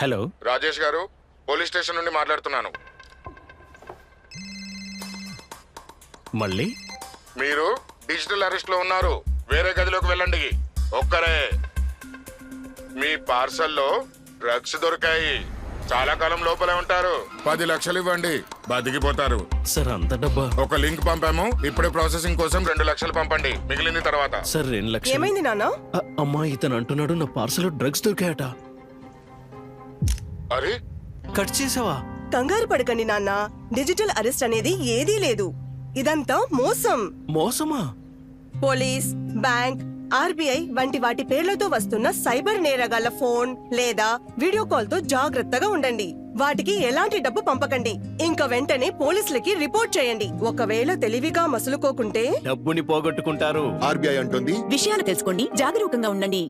Hello, Rajesh గారు, police station నుండి మాట్లాడుతున్నాను. మళ్ళీ మీరు డిజిటల్ అరెస్ట్ లో ఉన్నారు. వేరే గదిలోకి వెళ్ళండి. ఒక్కరే. మీ పార్సల్లో డ్రగ్స్ దొరికాయి. చాలా కాలం లోపలే ఉంటారు. 10 లక్షలు ఇవ్వండి, బతికిపోతారు. సార్ అంత డబ్బా? ఒక లింక్ పంపాము, ఇప్పుడే ప్రాసెసింగ్ కోసం 2 లక్షలు పంపండి, మిగిలింది తర్వాత. సార్ 2 లక్షలు. ఏమైంది నాన్న? అమ్మా, ఇతను అంటున్నాడు నా పార్సల్ డ్రగ్స్ దొరికాయట. అరే, కట్ చేసావా? కంగారు పడకండి నాన్న, డిజిటల్ అరెస్ట్ అనేది ఏదీ లేదు. ఇదంతా మోసం. మోసమా? పోలీస్, బ్యాంక్, ఆర్బీఐ వంటి వాటి పేర్లతో వస్తున్న సైబర్ నేరగాళ్ల ఫోన్ లేదా వీడియో కాల్ తో జాగ్రత్తగా ఉండండి. వాటికి ఎలాంటి డబ్బు పంపకండి. ఇంకా వెంటనే పోలీసులకి రిపోర్ట్ చేయండి. ఒకవేళ తెలివిగా మసులుకోకుంటే డబ్బుని పోగొట్టుకుంటారు. ఆర్బీఐ అంటుంది, విషయాలు తెలుసుకోండి, జాగరూకంగా ఉండండి.